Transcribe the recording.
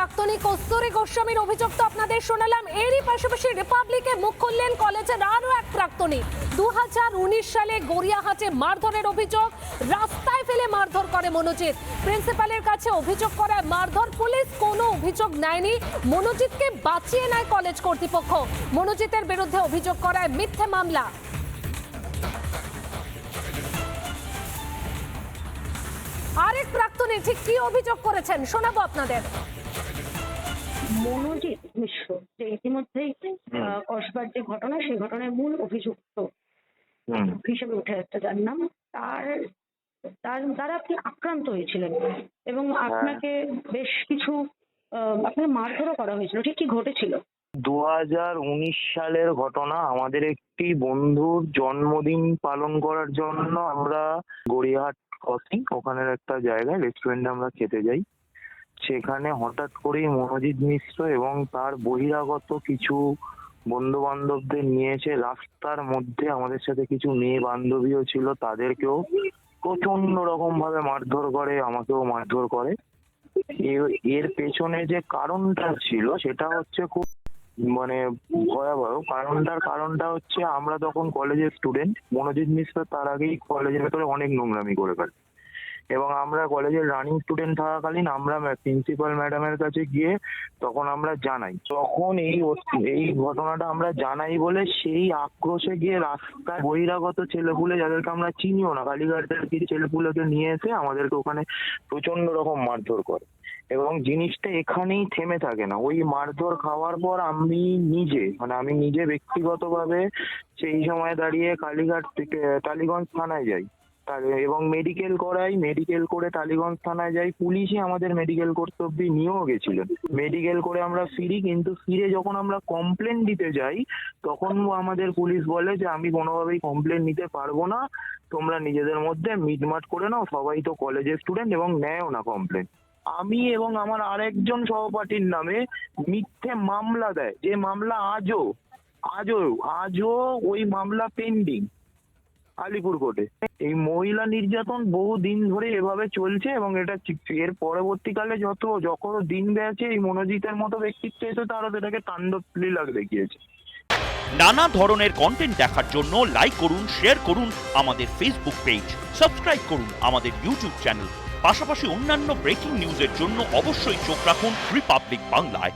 প্রাক্তনী কস্তুরী গোস্বামীর অভিযোগ তো আপনাদের শোনালাম। এরই পাশাপাশি রিপাবলিকে মুখ খুললেন কলেজের আরও এক প্রাক্তনী। 2019 সালে গড়িয়াহাটে মারধরের অভিযোগ, রাস্তায় ফেলে মারধর করে মনোজিৎ। প্রিন্সিপালের কাছে অভিযোগ করায় মারধর, পুলিশ কোনো অভিযোগ নেয়নি। মনোজিৎকে বাঁচিয়ে নেয় কলেজ কর্তৃপক্ষ। মনোজিতের বিরুদ্ধে অভিযোগ করায় মিথ্যে মামলা। আরেক প্রাক্তনী ঠিক কি অভিযোগ করেছেন শোনাবো আপনাদের। মনোজিৎ মিশ্র যে ইতিমধ্যেই কসবার যে ঘটনা, সেই ঘটনার মূল অভিযুক্ত হিসেবে উঠে আসছে, যার নাম তার দ্বারা আপনি আক্রান্ত হয়েছিলেন এবং আপনাকে বেশ কিছু আপনার মারধরও করা হয়েছিল। ঠিক কি ঘটেছিল? 2019 সালের ঘটনা। আমাদের একটি বন্ধুর জন্মদিন পালন করার জন্য আমরা গড়িয়াহাট ক্রসিং ওখানের একটা জায়গায় রেস্টুরেন্টে আমরা খেতে যাই। সেখানে হঠাৎ করেই মনোজিৎ মিশ্র এবং তার বহিরাগত কিছু বন্ধু বান্ধবদের নিয়ে এসে রাস্তার মধ্যে আমাদের সাথে কিছু মেয়ে বান্ধবীও ছিল, তাদেরকেও প্রচন্ড রকম ভাবে মারধর করে, আমাকেও মারধর করে। এর পেছনে যে কারণটা ছিল সেটা হচ্ছে খুব ভয়াবহ। কারণটা হচ্ছে আমরা তখন কলেজের স্টুডেন্ট। মনোজিৎ মিশ্র তার আগেই কলেজের ভেতরে অনেক নোংরামি করে ফেলে এবং আমরা কলেজের রানিং স্টুডেন্ট থাকাকালীন আমরা প্রিন্সিপাল ম্যাডামের কাছে গিয়ে তখন আমরা জানাই। তখন এই ঘটনাটা আমরা জানাই বলে সেই আক্রোশে গিয়ে রাস্তায় বহিরাগত ছেলেপুলে, যাদেরকে আমরা চিনিও না, কালীঘাটের কিছু ছেলেপুলেকে নিয়ে এসে আমাদেরকে ওখানে প্রচন্ড রকম মারধর করে এবং জিনিসটা এখানেই থেমে থাকে না। ওই মারধর খাওয়ার পর আমি নিজে ব্যক্তিগতভাবে সেই সময় দাঁড়িয়ে কালীঘাট থেকে টালিগঞ্জ থানায় যাই এবং মেডিকেল করে টালিগঞ্জ থানায় যাই। পুলিশই আমাদের মেডিকেল করতে অব্দি নিয়েও গেছিলেন। মেডিকেল করে আমরা ফিরি, কিন্তু ফিরে যখন আমরা কমপ্লেন দিতে যাই তখন আমাদের পুলিশ বলে যে আমি কোনোভাবেই কমপ্লেন নিতে পারবো না, তোমরা নিজেদের মধ্যে মিটমাট করে নাও, সবাই তো কলেজের স্টুডেন্ট, এবং নেয়ও না কমপ্লেন। আমি এবং আমার আরেকজন সহপাঠীর নামে মিথ্যে মামলা দেয়, যে মামলা আজও ওই মামলা পেন্ডিং আলিপুর কোর্টে। এই মহিলা নির্যাতন বহু দিন ধরে এভাবে চলছে এবং এটা এর পরবর্তীকালে যখন দিন গেছে এই মনোজিতের মতো ব্যক্তিত্ব এসে তারা সেটাকে তাণ্ডব লীলা দেখিয়েছে। নানা ধরনের কন্টেন্ট দেখার জন্য লাইক করুন, শেয়ার করুন আমাদের ফেসবুক পেজ, সাবস্ক্রাইব করুন আমাদের ইউটিউব চ্যানেল। পাশাপাশি অন্যান্য ব্রেকিং নিউজের জন্য অবশ্যই চোখ রাখুন রিপাবলিক বাংলায়।